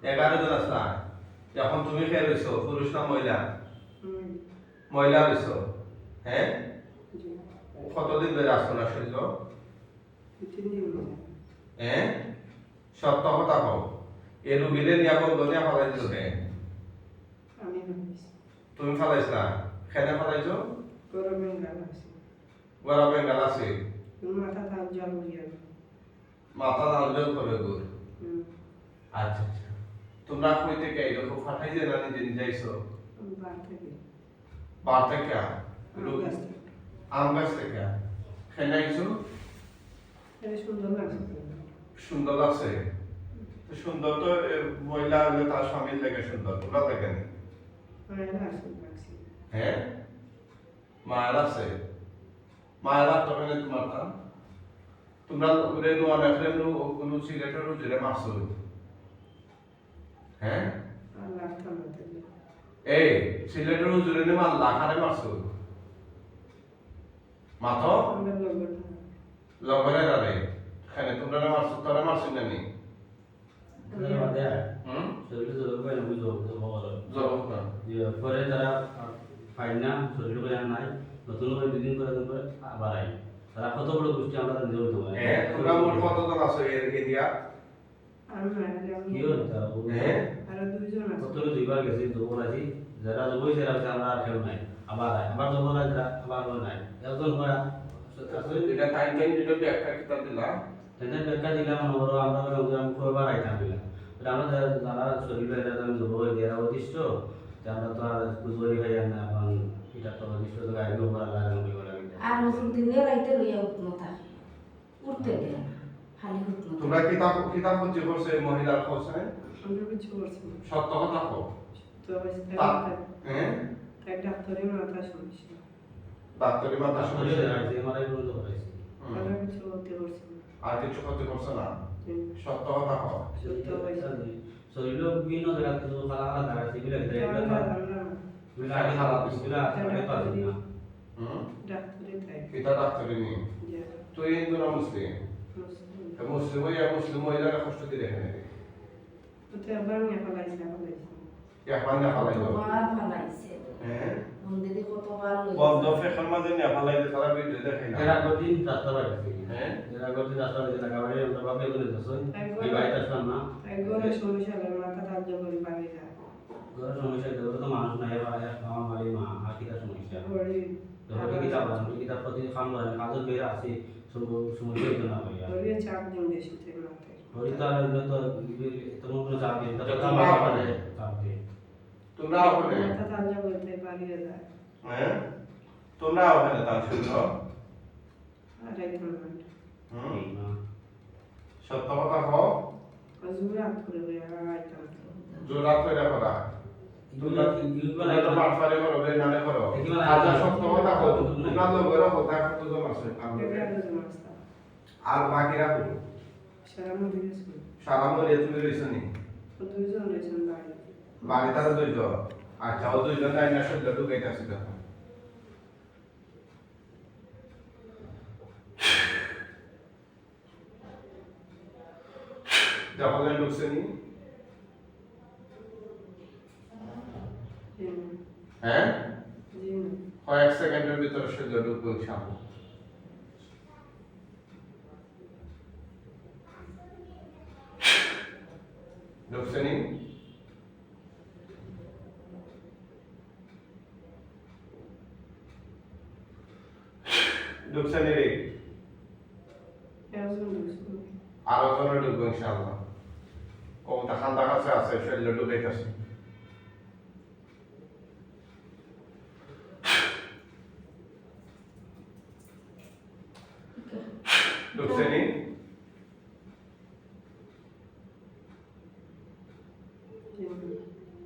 11 জন আসলা এখন তুমি কে রইছো পুরুষ না মহিলা মহিলা রইছো হ্যাঁ কতদিন ধরে আসছো না শরীর হ্যাঁ সত্য কথা কও এই রুগীরে নিয়া বন্ধনে ফেলাই দিল কে তুমি ফেলাইছ না খেনে ফেলাইছো গলা বেঙ্গাল আছে মাথা লাল জল করে গুড় আচ্ছা আচ্ছা তোমরা কই থেকে এরকম ফাটাই যে না নিজে নিজে আইছো বার থেকে আম গাছ থেকে খেনে আইছো সুন্দর লাগছে তো সুন্দর তো মহিলা হলে তার স্বামীর লেগে সুন্দর তোমরা দেখেন হ্যাঁ মায়ের আছে মায়ের তো কেন তোমার তা তোমরা রেনু অনেক রেনু কোনো সিলেটের জুড়ে মারছো হ্যাঁ এই সিলেটের জুড়ে নে মার লাখারে মারছো মাথো লগরে রারে খানে তোমরা না মারছো তোরা মারছো না নি জবাব না পরে তারা ফাইনা শরীর করে নাই নতুন করে দুদিন করে আবার আই তারা কত বড় গোষ্ঠী আমরা নিয়মিত হ্যাঁ তোমরা মোট কতজন আছো এর এরিয়া কি হতো কত দুইবার গেছি দুবার আছি যারা জবই যারা আমরা আর কেউ নাই আবার আই আবার জবর আবার নাই একজন হয় এটা টাইম যেটা একটা কিতাব দিলা তেনে বেকা দিলাম আমরা আমি কয়বার আইতাম দিলাম আমরা যারা শরীরে আমি জব হয়ে দেওয়া অদৃষ্ট আমরা তো আর বুঝবই ভাই না এখন এটা তো অদৃষ্ট তো গাইবে ওরা লাগানো বলে আর নতুন দিনে রাইতে লইয়া উঠনো থাকে উঠতে দেয় না খালি উঠনো তোমরা কিতাব পড়তে করছে মহিলার কোসে সত্য কথা কও হ্যাঁ ডাক্তারি মাথা শরীরে সমস্যা আছে এমআরআই পর্যন্ত হয়েছে আর কিছু করতে করছে না সত্য কথা কও শরীরে বিভিন্ন জায়গা থেকে খালা খালা দেখা সেগুলো এগুলো আগে খালা এগুলো আগে তো আছে না কিতা ডাক্তারি নি তুই হিন্দু না মুসলিম মুসলিম হইয়া মুসলিম মহিলারা কষ্ট দিয়ে দেখে নাকি এখন না ফালাই দাও কতবার ফালাইছে হ্যাঁ মন্দিরে কতবার বন্ধ ফেখন মাঝে না ফালাই দিয়ে তারা ভিডিও দেখে না এরা গদিন রাস্তা বাইরে হ্যাঁ এরা গদিন রাস্তা বাইরে লাগা বাইরে আমরা বাপে করে দছই এই বাইরে আসলাম না ঘরের সমস্যা দেবো তো মানুষ নাই আমার বাড়ি মা আর কিটা সমস্যা ধরে কিতাব আছে কিতাব প্রতি কাম করে কাজের বের আছে সব সমস্যা হইতো না ভাইয়া হরি তো আর তো তোমার কোনো চাপ নেই তবে কাম করে চাপ দিয়ে তোমরা ওখানে হ্যাঁ তোমরা ওখানে তার শুনছো সত্য কথা কও জোড়া করে করা তোমরা তো পাঠপারে করো বেনানে করো আজা সত্য কথা কও তোমরা লোকের কথা কতজন আছে আর বাকিরা কো সারা মরে তুমি রইছনি বাকি তারা দুইজন আচ্ছা ও দুইজন তাই না শরীরে ঢুকাইতাছি দেখো যখন ঢুকছেনি হ্যাঁ কয়েক সেকেন্ডের ভিতরে শরীরে ঢুকবে ইনশাআল্লাহ ঢুকছেনি ঢুকছেনি রে আরো জনে ঢুকবে ইনশাআল্লাহ কবুতা খান্দা কাছে আছে শরীরে ঢুকাইতেছে ঢুকছেনি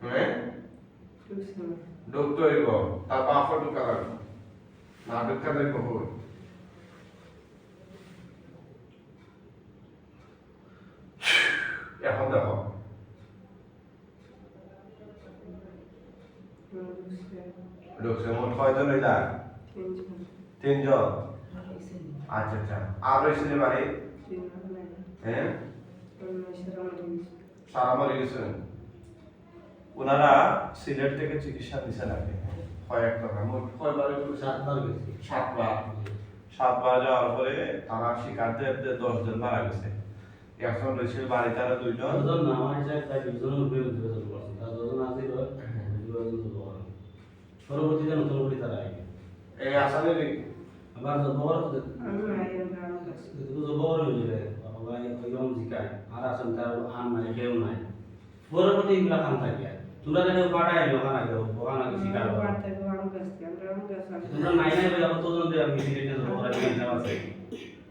হ্যাঁ ঢুকতে হইব তার বাপও ঢুকা লাগবে না ঢুকা দেয় কখন এখন দেখো ঢুকছে মোট কয়জন হইলা তিনজন আচ্ছা আচ্ছা আর রয়েছে বাড়ি হ্যাঁ সারা মরে গেছেন ওনারা সিলেট থেকে চিকিৎসা দিছে নাকি কয়েকবার কয়বার 7 বার গেছি। 7 বার যাওয়ার পরে তারা শিকারদের 10 জন মারা গেছে এখন রয়েছে বাড়ি তারা 2 জন দুজন না আমার হিসাবে প্রায় 20 জনের উপরে যোগাযোগ করছে। তার 2 জন আছে যোগাযোগ করেন। পরবর্তীতে নতুন করে তারা আইবে। এই আসামে আবার জবর আমি আইএম গ্রাম কাছে জবর হয়ে যাবে। বাবা ওইরকম জিকায় আর আসেন তার আন মানে কেউ নাই। পরবর্তী এগুলা কাম থাকে। তোমরা যেন পাঠাই লোকান আগে ওখান আগে শিকার করো। বাড়তে গ্রাম কাছে গ্রাম কাছে তোমরা নাই নাই বলে আবার তোজন দিয়ে আমি সিলেটে জব করার জন্য আছে।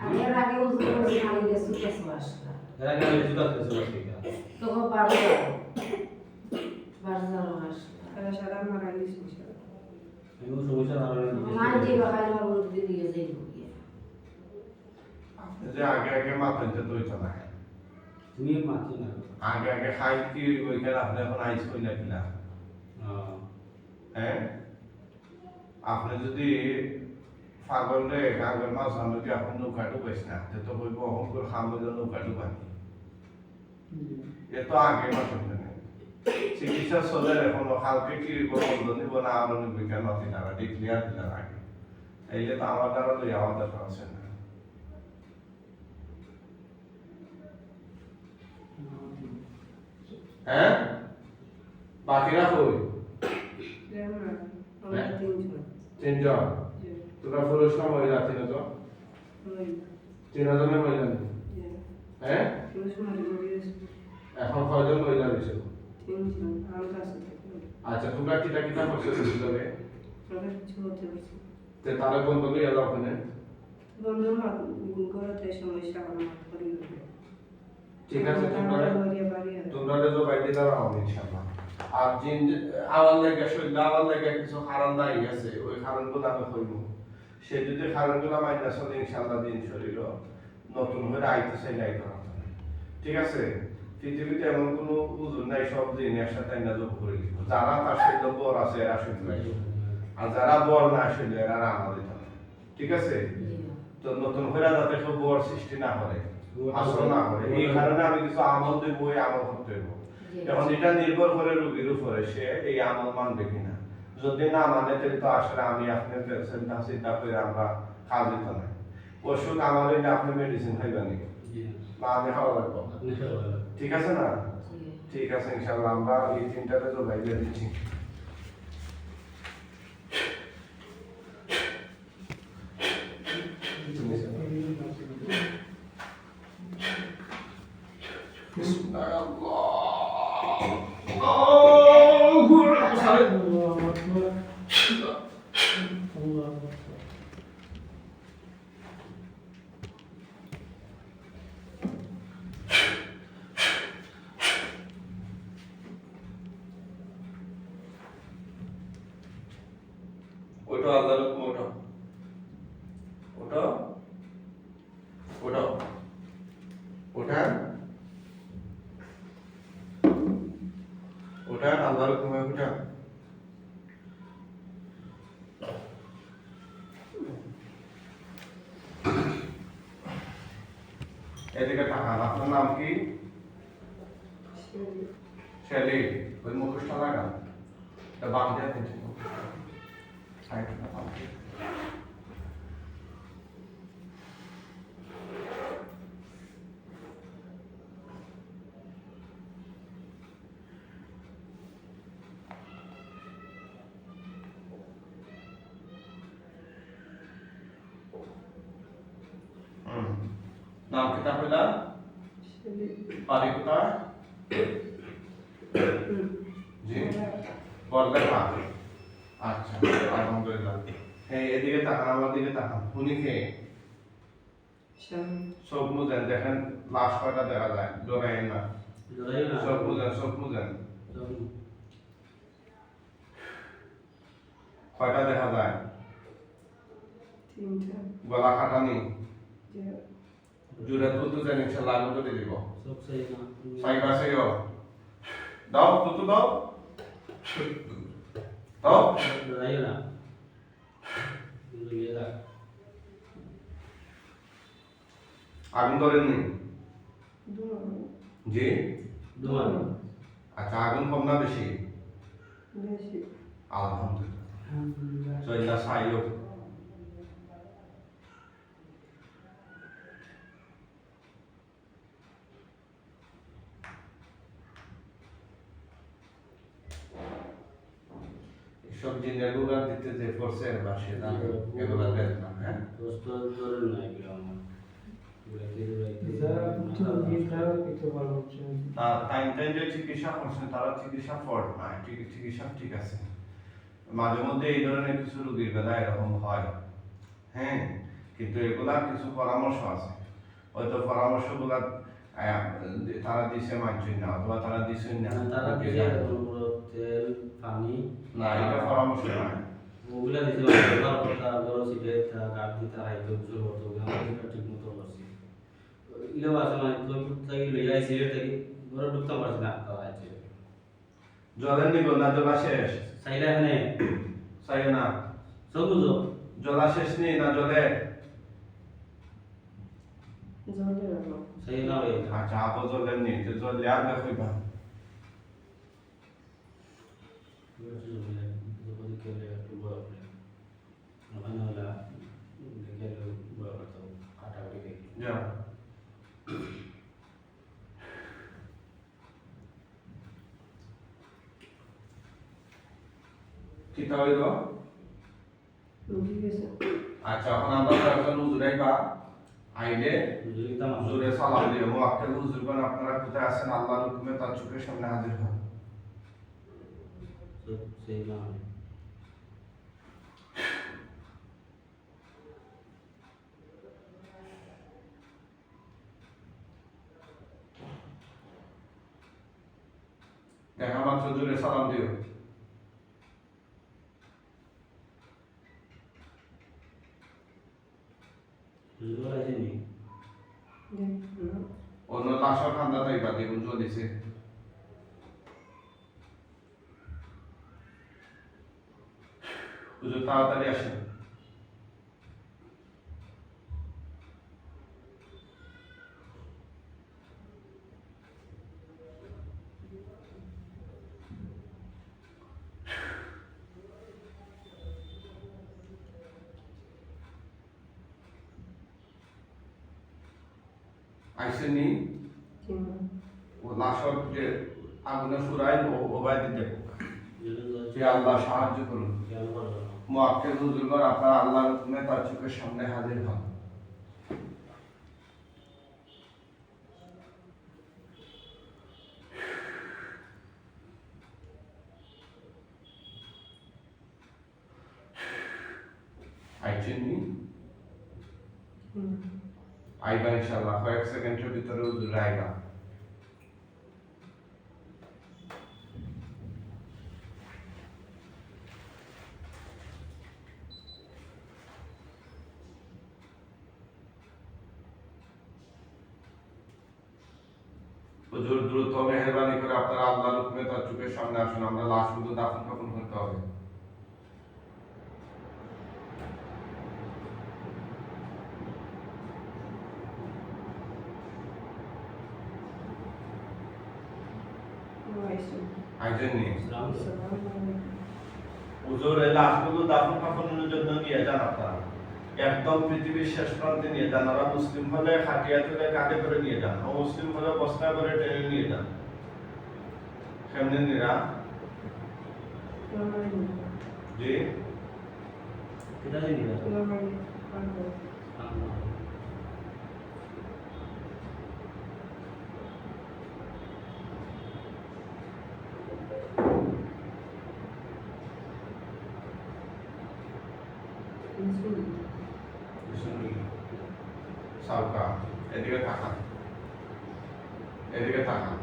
আমি এর আগে উজু করছি আমি গেছি কেস আসলা এরা কেন জুতা খেলছে না? তো বারবার আসলা সারা সারা মারা গেছে এমন সমস্যা না হলে মান যে বাহাই আমার বন্ধু দিয়ে যাই গিয়ে যে আগে আগে মাথা যে দইতো না তুমি মাছি না। আগে আগে খাই কি ওইখানে আপনি এখন আইস কই না কিনা হ্যাঁ আপনি যদি পাগল রে গাঙ্গের মাছ আমি কি আপনি নৌকা ডুবাইস না তো বলবো অহং করে খামো যে নৌকা ডুবানি এ তো আগে মাথা চিকিৎসা চলে এখন কালকে কি বন্ধ নিব না আরো নিব কেন তিনারা ডিক্লিয়ার দিলেন আগে এইলে তো আমার দ্বারা লই আমাদের আছে না হ্যাঁ বাকিরা কই আমরা তিনজন 3 জন তোরা পুরুষ না মহিলা 3 জন 3 জনের মহিলা নেই হ্যাঁ এখন কয়জন মহিলা রয়েছে তিনজন আমার কাছে আচ্ছা তোমরা কিটা কিটা করছো বুঝলে আমরা কিছু হতে পারছি তে তারা কোন বলি এলো ওখানে বন্ধু ঘরতে সমস্যা আমার করি ঠিক আছে তোমরা বাড়ি তোমরা যে বাইতে দাঁড়াও ইনশাআল্লাহ আর জিন আওয়াল লাগে শৈল আওয়াল লাগে কিছু কারণ দাঁড়ি আছে ওই কারণগুলো আমি কইব সে যদি কারণগুলো মাইনা চলে ইনশাআল্লাহ দিন শরীর নতুন হয়ে আইতে চাই নাই করা ঠিক আছে পৃথিবীতে এমন কোনো উজুর নাই সব দিন একসাথে না যোগ করে দিব যারা তার শৈল বর আছে এরা শৈল আর যারা বর না শৈল এরা আমাদের ঠিক আছে তো নতুন হয়ে যাতে কেউ বর সৃষ্টি না করে আসল না করে এই কারণে আমি কিছু আমল দেব এই আমল করতে দেব এখন এটা নির্ভর করে রোগীর উপরে সে এই আমল মানবে কিনা যদি না মানে তাহলে তো আসলে আমি আপনার চিন্তা করে আমরা কাজ দিতে না ওষুধ আমার হইলে আপনি মেডিসিন খাইবেন না আমি খাওয়া লাগবো ঠিক আছে না ঠিক আছে ইনশাআল্লাহ আমরা এই তিনটাতে তো বাইরে দিচ্ছি ওটা আল্লাহর হুকুম ওটা ওটা ওটা ওটা ওটা আল্লাহর হুকুমে ওটা এদিকে তাকান আপনার নাম কি শেলি ওই মুখোশটা লাগান এটা বাম দিয়ে দিচ্ছি সাইডটা বাম দিয়ে নাম কিতা হইলা বাড়ি কোথায় জি বললেখা আচ্ছা আলহামদুলিল্লাহ হ্যাঁ এদিকে তাকান আমার দিকে তাকান উনি কে সব মুজেন দেখেন লাশ কয়টা দেখা যায় ডরাই না সব মুজেন কয়টা দেখা যায় তিনটা গলা কাটানি জুড়ে তুতু যেন ইনশাআল্লাহ আমি করে দিব সব সেই না সাই পাশে দাও তুতু দাও দাও লড়াই না দুনিয়া না আগুন ধরেননি দুনো জি দুমান আচ্ছা আগুন কম না বেশি? বেশি। আলহামদুলিল্লাহ চইলা সাইও সব জিনের গুলা দিতে যে পড়ছে বা সে জানে এগুলা দেন না হ্যাঁ কষ্ট ধরে না এগুলো আমার এগুলো দিয়ে টাইম টাইম যে চিকিৎসা করছেন তারা চিকিৎসা ফল্ট নাই চিকিৎসা ঠিক আছে মাঝে মধ্যে এই ধরনের কিছু রোগীর বেলা এরকম হয় হ্যাঁ কিন্তু এগুলা কিছু পরামর্শ আছে হয়তো পরামর্শগুলা তারা দিছে মানছেন না অথবা তারা দিছেন না তারা দিয়ে তেল পানি না এটা পরামর্শ নাই ওগুলা দিতে ব্যবহার করতে গরো সিটে গাছ দিতে রাইতে বুঝো করতে আমরা এটা ঠিক মতো করছি ইলো আছে না তো থেকে লইয়া সিটে থেকে গরো ঢুকতে পারছ না তারা আছে জলের নিবন্ধা জলা শেষ সাইলা এখানে চাই না সব বুঝো জলা শেষ নেই না জলে জলের অভাব। সাইলা হয়ে আচ্ছা আপো জলের নেই তো জল লিয়া দেখবা যা কিতা হইল ঠিক আছে। আচ্ছা এখন আমরা একজন হুজুরাই বা আইলে হুজুরে সালাম দিয়ে মুআক্কেল হুজুরগণ আপনারা কোথায় আছেন আল্লাহর হুকুমে তার চোখের সামনে হাজির হন দেখা মাত্র জোরে সালাম দিও অন্য লাশও খান্দা তাইবা দেখুন চলিছে হুজুর তাড়াতাড়ি আসেন আইসেনি ও লাশর যে আগুনে ফুরাই ও বাইরে দেখো যে আল্লাহ সাহায্য করুন মুআক্কেল হুজুরগণ আপনারা আল্লাহর হুকুমে তার চোখের সামনে হাজির হন আইছেননি আইবা ইনশাআল্লাহ কয়েক সেকেন্ডের ভিতরে হুজুর আইবা হুজুর দ্রুত মেহেরবানি করে আপনারা আল্লাহর হুকুমে তার চোখের সামনে আসুন আমরা লাশগুলো দাফন কাফন করতে হবে আইজেননি হুজুর এই লাশগুলো দাফন কাফনের জন্য নিয়ে যান আপনারা একদম পৃথিবীর শেষ প্রান্তে নিয়ে যান ওরা মুসলিম হলে খাটিয়া তুলে কাঁধে করে নিয়ে যান অমুসলিম হলে বস্তা করে টেনে নিয়ে যান কেমনে নিরা জি সাউকা এদিকে তাকান এদিকে তাকান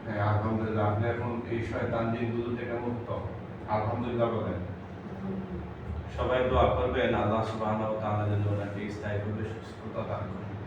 হ্যাঁ আলহামদুলিল্লাহ আপনি এখন এই শয়তান জিনগুলো থেকে মুক্ত আলহামদুলিল্লাহ বলেন সবাই দোয়া করবেন আল্লাহ সুবহানাহু ওয়া তাআলা যেন ওনাকে স্থায়ীভাবে সুস্থতা দান করেন